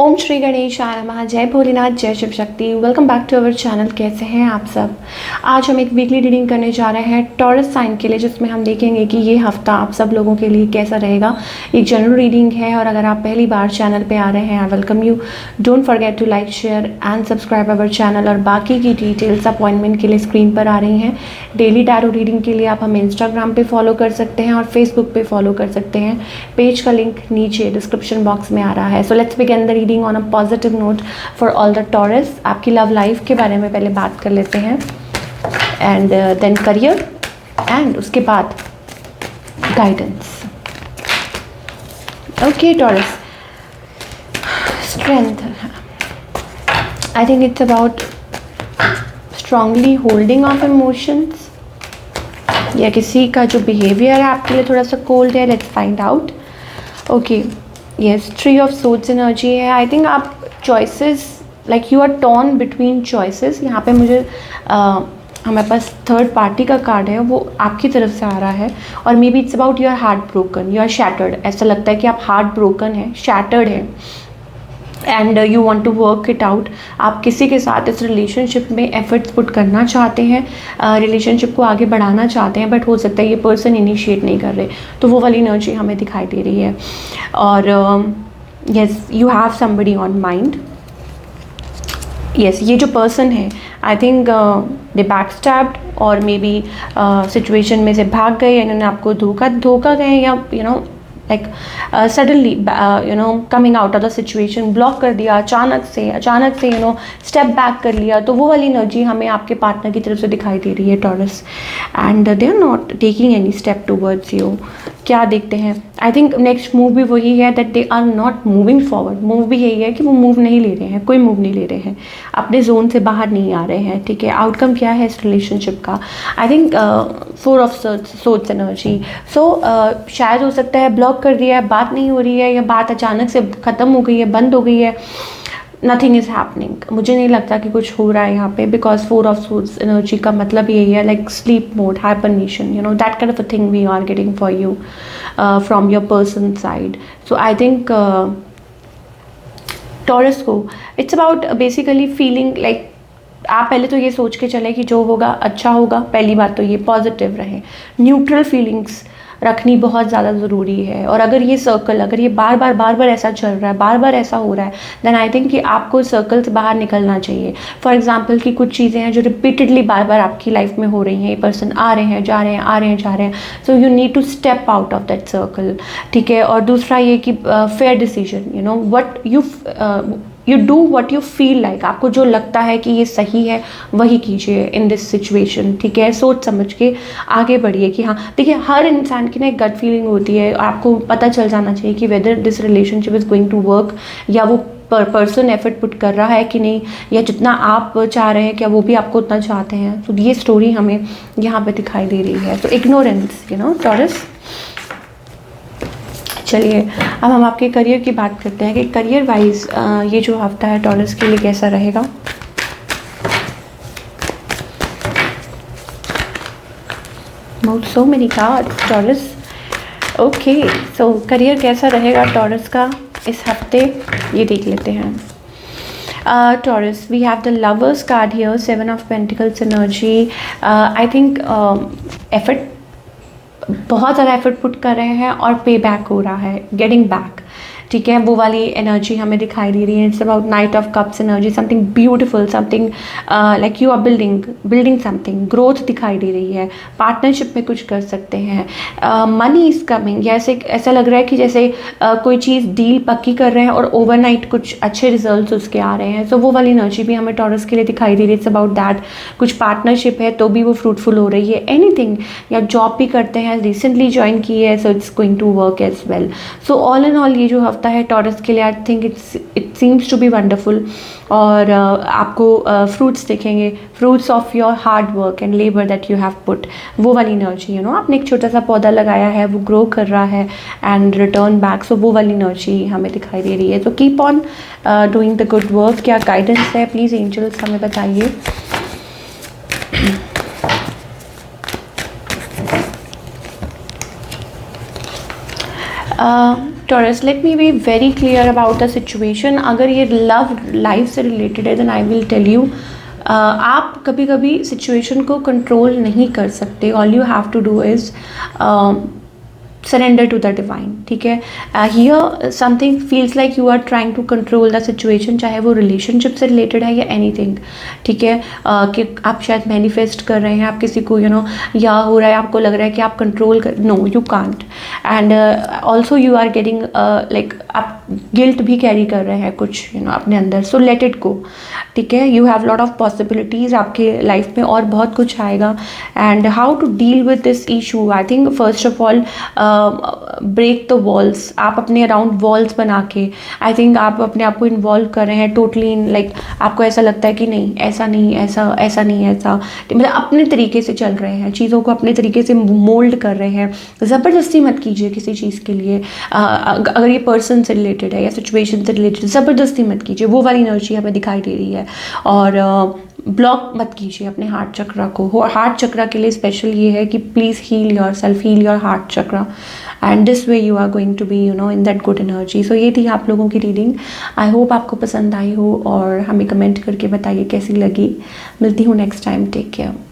ओम श्री गणेशाय नमः। जय भोलेनाथ, जय Shiv Shakti. Welcome back to our channel. कैसे हैं आप सब। आज हम एक वीकली रीडिंग करने जा रहे हैं टॉरस साइन के लिए, जिसमें हम देखेंगे कि ये हफ्ता आप सब लोगों के लिए कैसा रहेगा। एक जनरल रीडिंग है और अगर आप पहली बार चैनल पे आ रहे हैं, I welcome you. Don't forget to like, share and subscribe our channel. और बाकी की डिटेल्स अपॉइंटमेंट के लिए स्क्रीन पर आ रही हैं। डेली टैरो रीडिंग के लिए आप हमें इंस्टाग्राम पे फॉलो कर सकते हैं और फेसबुक पे फॉलो कर सकते हैं। पेज का लिंक नीचे डिस्क्रिप्शन बॉक्स में आ रहा है। So let's begin the reading on a positive note for all the taurus. आपकी लव लाइफ के बारे में पहले बात कर लेते हैं, एंड देन करियर, एंड उसके बाद guidance. Okay taurus, strength. I think it's about strongly holding of emotions, या किसी का जो बिहेवियर है आपके लिए थोड़ा सा कोल्ड है। Let's find out. Okay, yes, tree of swords energy है। आई थिंक आप choices, like you are torn between choices. यहाँ पे मुझे हमारे पास थर्ड पार्टी का कार्ड है, वो आपकी तरफ से आ रहा है। और maybe it's about you are heartbroken, you are shattered. ऐसा लगता है कि आप हार्ट ब्रोकन है, शैटर्ड है, and you want to work it out. आप किसी के साथ इस रिलेशनशिप में एफर्ट्स पुट करना चाहते हैं, रिलेशनशिप को आगे बढ़ाना चाहते हैं, बट हो सकता है ये पर्सन इनिशिएट नहीं कर रहे। तो वो वाली एनर्जी हमें दिखाई दे रही है। और yes, you have somebody on mind. Yes, ये जो पर्सन है, आई थिंक दे बैकस्टैब्ड और मे बी सिचुएशन में से भाग गए, इन्होंने आपको धोखा गए, या you know like suddenly coming out of the situation, block कर दिया अचानक से स्टेप बैक कर लिया। तो वो वाली एनर्जी हमें आपके पार्टनर की तरफ से दिखाई दे रही है Taurus, and they are not taking any step towards you. क्या देखते हैं, आई थिंक नेक्स्ट मूव भी वही है, that they are not moving forward. Move भी यही है कि वो मूव नहीं ले रहे हैं, कोई मूव नहीं ले रहे हैं, अपने जोन से बाहर नहीं आ रहे हैं। ठीक है, आउटकम क्या है इस रिलेशनशिप का? I think four of swords energy. So शायद हो सकता है ब्लॉक कर दिया है, बात नहीं हो रही है, या बात अचानक से ख़त्म हो गई है, बंद हो गई है। Nothing is happening. मुझे नहीं लगता कि कुछ हो रहा है यहाँ पे, because four of swords energy का मतलब यही है, like sleep mode, hibernation, you know that kind of a thing we are getting for you from your person side. So I think Taurus को it's about basically feeling like आप पहले तो ये सोच के चले कि जो होगा अच्छा होगा। पहली बात तो ये पॉजिटिव रहे, न्यूट्रल फीलिंग्स रखनी बहुत ज़्यादा ज़रूरी है। और अगर ये सर्कल, अगर ये बार बार ऐसा चल रहा है, बार बार ऐसा हो रहा है, देन आई थिंक कि आपको सर्कल से बाहर निकलना चाहिए। फॉर एग्जांपल कि कुछ चीज़ें हैं जो रिपीटेडली बार आपकी लाइफ में हो रही हैं, ये पर्सन आ रहे हैं जा रहे हैं, आ रहे हैं जा रहे हैं, so you need to step out of that circle. ठीक है, और दूसरा ये कि fair decision, you know what you do what you feel like. आपको जो लगता है कि ये सही है वही कीजिए इन दिस सिचुएशन। ठीक है, सोच समझ के आगे बढ़िए कि हाँ, देखिए हर इंसान की ना एक गट फीलिंग होती है, आपको पता चल जाना चाहिए कि whether this relationship is going to work, या वो पर्सन एफर्ट पुट कर रहा है कि नहीं, या जितना आप चाह रहे हैं क्या वो भी आपको उतना चाहते हैं। तो ये स्टोरी हमें यहाँ पे दिखाई दे रही है। तो इग्नोरेंस, यू नो टॉरस। चलिए अब हम आपके करियर की बात करते हैं कि करियर वाइज ये जो हफ्ता है टॉरस के लिए कैसा रहेगा। So many cards taurus. Okay, सो करियर कैसा रहेगा टॉरस का इस हफ्ते, ये देख लेते हैं। Taurus, we have the Lovers card here, Seven of Pentacles energy. I think effort, बहुत ज़्यादा एफर्ट पुट कर रहे हैं और पे बैक हो रहा है, गेटिंग बैक। ठीक है, वो वाली एनर्जी हमें दिखाई दे रही है। It's about knight of cups energy, something beautiful, something like you are building something, growth दिखाई दे रही है। पार्टनरशिप में कुछ कर सकते हैं, मनी इज़ कमिंग, या ऐसा लग रहा है कि जैसे कोई चीज़ डील पक्की कर रहे हैं और ओवरनाइट कुछ अच्छे रिजल्ट्स उसके आ रहे हैं। सो वो वाली एनर्जी भी हमें टॉरस के लिए दिखाई दे रही है। इट्स अबाउट दैट, कुछ पार्टनरशिप है तो भी वो फ्रूटफुल हो रही है, एनीथिंग, या जॉब भी करते हैं, रिसेंटली ज्वाइन की है, so it's going to work as well. So all in all ये जो हफ्ता है टॉरस के लिए, I think it seems to be wonderful. और आपको फ्रूट्स दिखेंगे, fruits of your hard work and labour that you have put, वो वाली एनर्जी, यू नो आपने एक छोटा सा पौधा लगाया है, वो ग्रो कर रहा है एंड रिटर्न बैक, सो वो वाली एनर्जी हमें दिखाई दे रही है। तो keep on doing the good work. क्या गाइडेंस है प्लीज़ एंजल्स हमें बताइए। Taurus, let me be very clear about the situation. अगर ये लव लाइफ से रिलेटेड है then I will tell you, आप कभी कभी सिचुएशन को कंट्रोल नहीं कर सकते. All you have to do is surrender to the divine. ठीक है. Here something feels like you are trying to control the situation, चाहे वो relationship से related है या anything. ठीक है. कि आप शायद manifest कर रहे हैं, आप किसी को या हो रहा है, आपको लग रहा है कि आप control कर, no you can't. And also you are getting like आप गिल्ट भी कैरी कर रहे हैं कुछ अपने अंदर. So let it go. ठीक है. You have lot of possibilities आपके लाइफ में और बहुत कुछ आएगा. And how to deal with this issue, I think first of all break the walls. आप अपने अराउंड वॉल्स बना के, आई थिंक आप अपने आप को इन्वॉल्व कर रहे हैं टोटली इन, लाइक आपको ऐसा लगता है कि नहीं ऐसा नहीं, ऐसा नहीं, ऐसा मतलब अपने तरीके से चल रहे हैं, चीज़ों को अपने तरीके से मोल्ड कर रहे हैं. ज़बरदस्ती मत कीजिए किसी चीज़ के लिए. अगर ये पर्सन से रिलेटेड है या सिचुएशन से रिलेटेड, ज़बरदस्ती मत कीजिए. वो वाली एनर्जी हमें दिखाई दे रही है. और ब्लॉक मत कीजिए अपने हार्ट चक्रा को. हार्ट चक्रा के लिए स्पेशल ये है कि please heal yourself, heal your heart chakra, and this way you are going to be in that good energy. So ये थी आप लोगों की रीडिंग. आई होप आपको पसंद आई हो और हमें कमेंट करके बताइए कैसी लगी. मिलती हूँ नेक्स्ट टाइम. Take care.